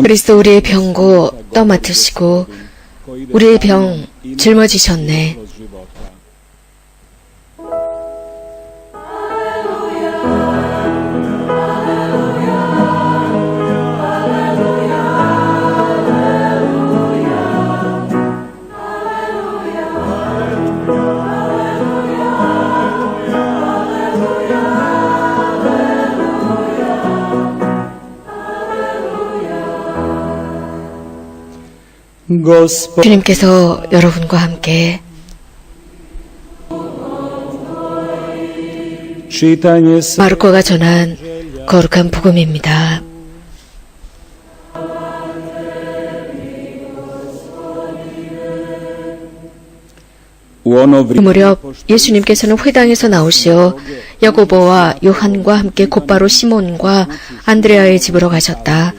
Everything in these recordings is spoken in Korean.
그리스도 우리의 병고 떠맡으시고 우리의 병 짊어지셨네. 주님께서 여러분과 함께 마르코가 전한 거룩한 복음입니다. 그 무렵 예수님께서는 회당에서 나오시어 야고보와 요한과 함께 곧바로 시몬과 안드레아의 집으로 가셨다.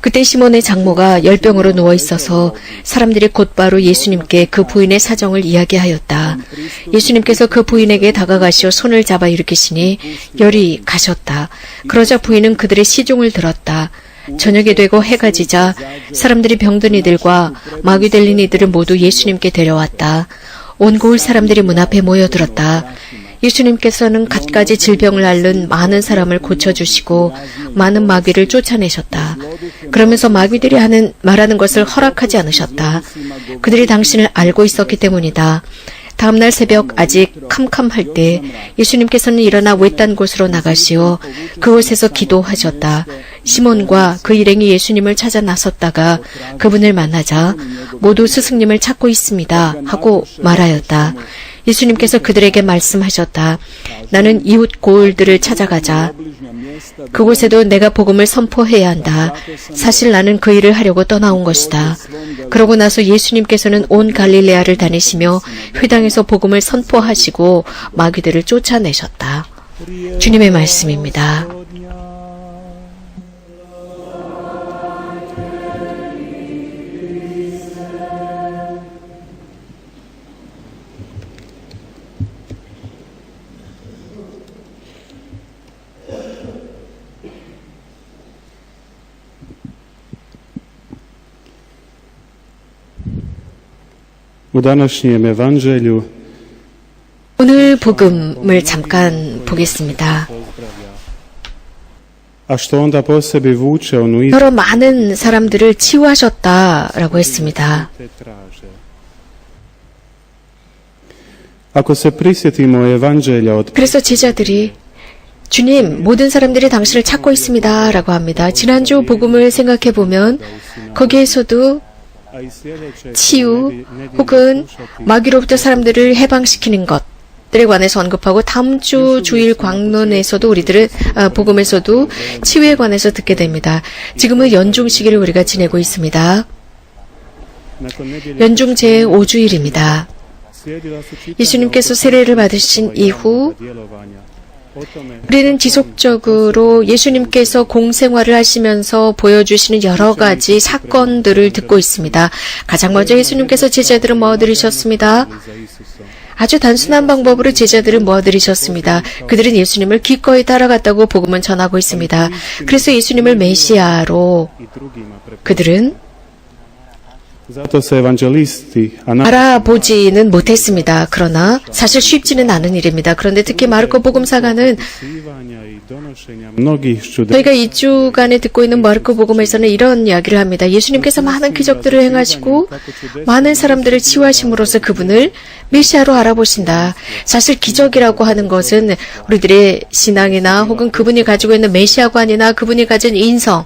그때 시몬의 장모가 열병으로 누워 있어서 사람들이 곧바로 예수님께 그 부인의 사정을 이야기하였다. 예수님께서 그 부인에게 다가가시어 손을 잡아 일으키시니 열이 가셨다. 그러자 부인은 그들의 시종을 들었다. 저녁이 되고 해가 지자 사람들이 병든 이들과 마귀 들린 이들을 모두 예수님께 데려왔다. 온 고을 사람들이 문 앞에 모여들었다. 예수님께서는 갖가지 질병을 앓는 많은 사람을 고쳐주시고 많은 마귀를 쫓아내셨다. 그러면서 마귀들이 말하는 것을 허락하지 않으셨다. 그들이 당신을 알고 있었기 때문이다. 다음날 새벽 아직 캄캄할 때 예수님께서는 일어나 외딴 곳으로 나가시어 그곳에서 기도하셨다. 시몬과 그 일행이 예수님을 찾아 나섰다가 그분을 만나자 모두 스승님을 찾고 있습니다 하고 말하였다. 예수님께서 그들에게 말씀하셨다. 나는 이웃 고을들을 찾아가자. 그곳에도 내가 복음을 선포해야 한다. 사실 나는 그 일을 하려고 떠나온 것이다. 그러고 나서 예수님께서는 온 갈릴레아를 다니시며 회당에서 복음을 선포하시고 마귀들을 쫓아내셨다. 주님의 말씀입니다. 오늘 복음을 잠깐 보겠습니다. 여러 많은 사람들을 치유하셨다라고 했습니다. 그래서 제자들이 주님, 모든 사람들이 당신을 찾고 있습니다 라고 합니다. 지난주 복음을 생각해 보면 거기에서도 치유 혹은 마귀로부터 사람들을 해방시키는 것들에 관해서 언급하고 다음 주 주일 광론에서도 우리들은 복음에서도 치유에 관해서 듣게 됩니다. 지금은 연중 시기를 우리가 지내고 있습니다. 연중 제5주일입니다. 예수님께서 세례를 받으신 이후 우리는 지속적으로 예수님께서 공생활을 하시면서 보여주시는 여러 가지 사건들을 듣고 있습니다. 가장 먼저 예수님께서 제자들을 모아들이셨습니다. 아주 단순한 방법으로 제자들을 모아들이셨습니다. 그들은 예수님을 기꺼이 따라갔다고 복음은 전하고 있습니다. 그래서 예수님을 메시아로 그들은 알아보지는 못했습니다. 그러나 사실 쉽지는 않은 일입니다. 그런데 특히 마르코 복음사가는 저희가 2주간에 듣고 있는 마르코 복음에서는 이런 이야기를 합니다. 예수님께서 많은 기적들을 행하시고 많은 사람들을 치유하심으로써 그분을 메시아로 알아보신다. 사실 기적이라고 하는 것은 우리들의 신앙이나 혹은 그분이 가지고 있는 메시아관이나 그분이 가진 인성을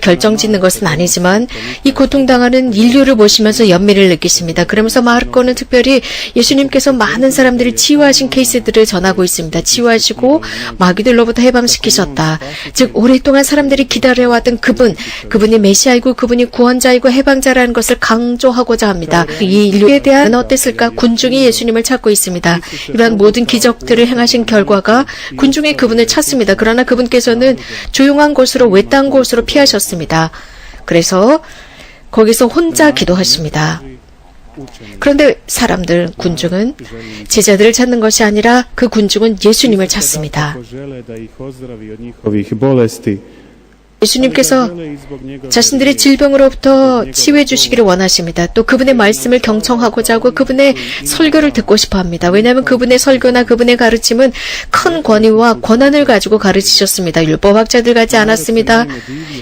결정짓는 것은 아니지만 이 고통당하는 인류를 보시면서 연민을 느끼십니다. 그러면서 마르코는 특별히 예수님께서 많은 사람들을 치유하신 케이스들을 전하고 있습니다. 치유하시고 마귀들로부터 해방시키셨다. 즉 오랫동안 사람들이 기다려왔던 그분이 메시아이고 그분이 구원자이고 해방자라는 것을 강조하고자 합니다. 이 인류에 대한 어땠을까? 군중이 예수님을 찾고 있습니다. 이러한 모든 기적들을 행하신 결과가 군중이 그분을 찾습니다. 그러나 그분께서는 조용한 곳으로 외딴 곳으로 피하셨습니다. 그래서 거기서 혼자 기도하십니다. 그런데 군중은 제자들을 찾는 것이 아니라 그 군중은 예수님을 찾습니다. 예수님께서 자신들의 질병으로부터 치유해 주시기를 원하십니다. 또 그분의 말씀을 경청하고자 하고 그분의 설교를 듣고 싶어 합니다. 왜냐하면 그분의 설교나 그분의 가르침은 큰 권위와 권한을 가지고 가르치셨습니다. 율법학자들 같지 않았습니다.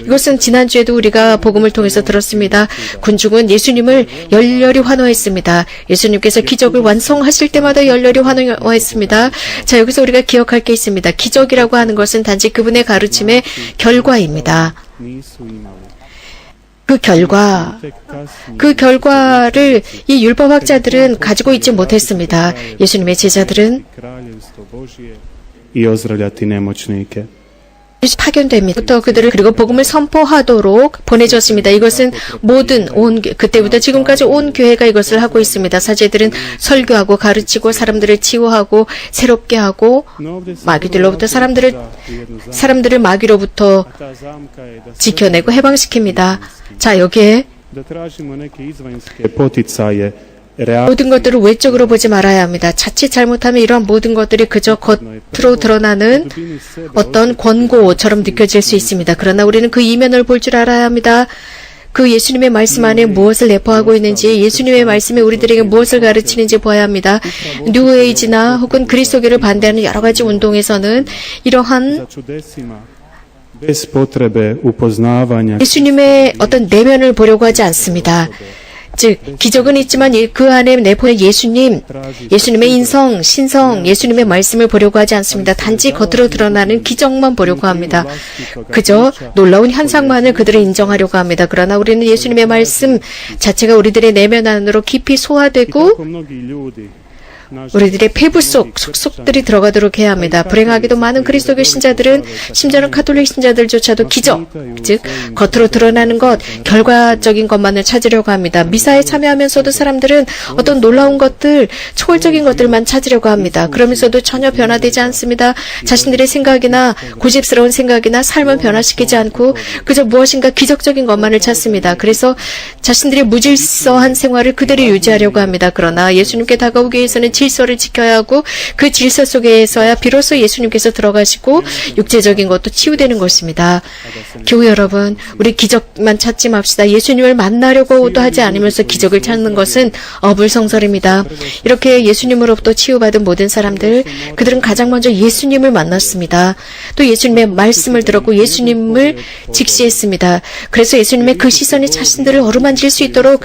이것은 지난주에도 우리가 복음을 통해서 들었습니다. 군중은 예수님을 열렬히 환호했습니다. 예수님께서 기적을 완성하실 때마다 열렬히 환호했습니다. 자, 여기서 우리가 기억할 게 있습니다. 기적이라고 하는 것은 단지 그분의 가르침의 결과입니다. 그 결과를 이 율법학자들은 가지고 있지 못했습니다. 예수님의 제자들은 파견됩니다. 그들을 그리고 복음을 선포하도록 보내줬습니다. 이것은 그때부터 지금까지 온 교회가 이것을 하고 있습니다. 사제들은 설교하고 가르치고 사람들을 치유하고 새롭게 하고 마귀들로부터 사람들을 마귀로부터 지켜내고 해방시킵니다. 자, 여기에 모든 것들을 외적으로 보지 말아야 합니다. 자칫 잘못하면 이러한 모든 것들이 그저 겉으로 드러나는 어떤 권고처럼 느껴질 수 있습니다. 그러나 우리는 그 이면을 볼 줄 알아야 합니다. 그 예수님의 말씀 안에 무엇을 내포하고 있는지, 예수님의 말씀이 우리들에게 무엇을 가르치는지 보아야 합니다. 뉴에이지나 혹은 그리스도교를 반대하는 여러 가지 운동에서는 이러한 예수님의 어떤 내면을 보려고 하지 않습니다. 즉, 기적은 있지만 그 안에 내포된 예수님의 인성, 신성, 예수님의 말씀을 보려고 하지 않습니다. 단지 겉으로 드러나는 기적만 보려고 합니다. 그저 놀라운 현상만을 그들을 인정하려고 합니다. 그러나 우리는 예수님의 말씀 자체가 우리들의 내면 안으로 깊이 소화되고 우리들의 폐부 속속들이 들어가도록 해야 합니다. 불행하게도 많은 그리스도교 신자들은 심지어는 가톨릭 신자들조차도 기적, 즉 겉으로 드러나는 것, 결과적인 것만을 찾으려고 합니다. 미사에 참여하면서도 사람들은 어떤 놀라운 것들, 초월적인 것들만 찾으려고 합니다. 그러면서도 전혀 변화되지 않습니다. 자신들의 생각이나 고집스러운 생각이나 삶을 변화시키지 않고 그저 무엇인가 기적적인 것만을 찾습니다. 그래서 자신들의 무질서한 생활을 그대로 유지하려고 합니다. 그러나 예수님께 다가오기 위해서는 질서를 지켜야 하고 그 질서 속에서야 비로소 예수님께서 들어가시고 육체적인 것도 치유되는 것입니다. 교우 여러분, 우리 기적만 찾지 맙시다. 예수님을 만나려고도 하지 않으면서 기적을 찾는 것은 어불성설입니다. 이렇게 예수님으로부터 치유받은 모든 사람들, 그들은 가장 먼저 예수님을 만났습니다. 또 예수님의 말씀을 들었고 예수님을 직시했습니다. 그래서 예수님의 그 시선이 자신들을 어루만질 수 있도록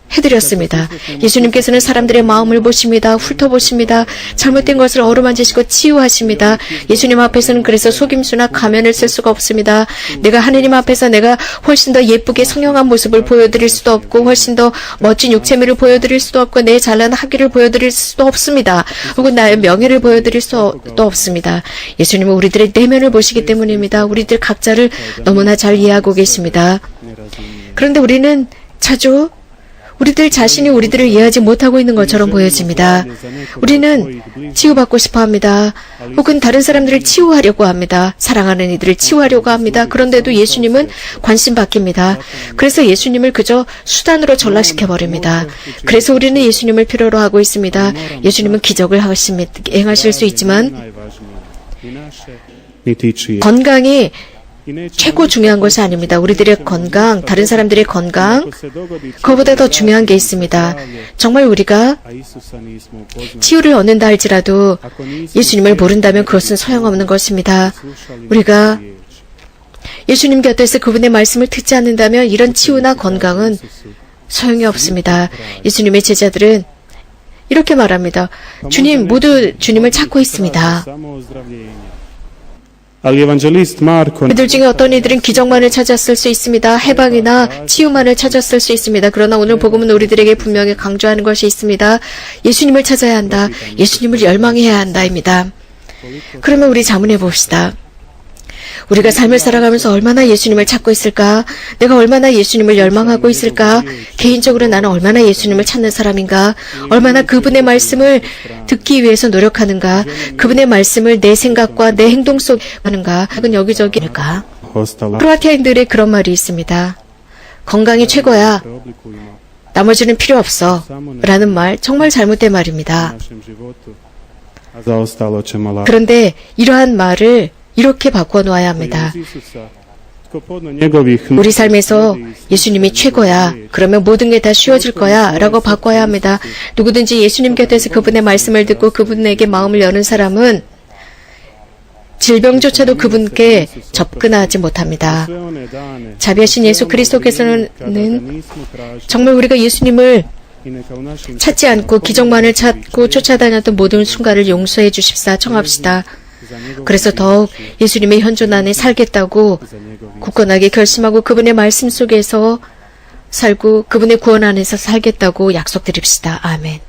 해드렸습니다. 예수님께서는 사람들의 마음을 보십니다. 훑어보십니다. 잘못된 것을 어루만지시고 치유하십니다. 예수님 앞에서는 그래서 속임수나 가면을 쓸 수가 없습니다. 내가 하느님 앞에서 내가 훨씬 더 예쁘게 성형한 모습을 보여드릴 수도 없고 훨씬 더 멋진 육체미를 보여드릴 수도 없고 내 잘난 학위를 보여드릴 수도 없습니다. 혹은 나의 명예를 보여드릴 수도 없습니다. 예수님은 우리들의 내면을 보시기 때문입니다. 우리들 각자를 너무나 잘 이해하고 계십니다. 그런데 우리는 자주 우리들 자신이 우리들을 이해하지 못하고 있는 것처럼 보여집니다. 우리는 치유받고 싶어 합니다. 혹은 다른 사람들을 치유하려고 합니다. 사랑하는 이들을 치유하려고 합니다. 그런데도 예수님은 관심 바뀝니다. 그래서 예수님을 그저 수단으로 전락시켜버립니다. 그래서 우리는 예수님을 필요로 하고 있습니다. 예수님은 기적을 행하실 수 있지만 건강이 최고 중요한 것이 아닙니다. 우리들의 건강, 다른 사람들의 건강, 그거보다 더 중요한 게 있습니다. 정말 우리가 치유를 얻는다 할지라도 예수님을 모른다면 그것은 소용없는 것입니다. 우리가 예수님 곁에서 그분의 말씀을 듣지 않는다면 이런 치유나 건강은 소용이 없습니다. 예수님의 제자들은 이렇게 말합니다. 주님, 모두 주님을 찾고 있습니다. 그들 중에 어떤 이들은 기적만을 찾았을 수 있습니다. 해방이나 치유만을 찾았을 수 있습니다. 그러나 오늘 복음은 우리들에게 분명히 강조하는 것이 있습니다. 예수님을 찾아야 한다. 예수님을 열망해야 한다입니다. 그러면 우리 자문해 봅시다. 우리가 삶을 살아가면서 얼마나 예수님을 찾고 있을까? 내가 얼마나 예수님을 열망하고 있을까? 개인적으로 나는 얼마나 예수님을 찾는 사람인가? 얼마나 그분의 말씀을 듣기 위해서 노력하는가? 그분의 말씀을 내 생각과 내 행동 속에 하는가? 혹은 여기저기일까? 크로아티아인들의 그런 말이 있습니다. 건강이 최고야. 나머지는 필요 없어. 라는 말, 정말 잘못된 말입니다. 그런데 이러한 말을 이렇게 바꿔놓아야 합니다. 우리 삶에서 예수님이 최고야. 그러면 모든 게 다 쉬워질 거야. 라고 바꿔야 합니다. 누구든지 예수님 곁에서 그분의 말씀을 듣고 그분에게 마음을 여는 사람은 질병조차도 그분께 접근하지 못합니다. 자비하신 예수 그리스도께서는 정말 우리가 예수님을 찾지 않고 기적만을 찾고 쫓아다녔던 모든 순간을 용서해 주십사 청합시다. 그래서 더욱 예수님의 현존 안에 살겠다고 굳건하게 결심하고 그분의 말씀 속에서 살고 그분의 구원 안에서 살겠다고 약속드립시다. 아멘.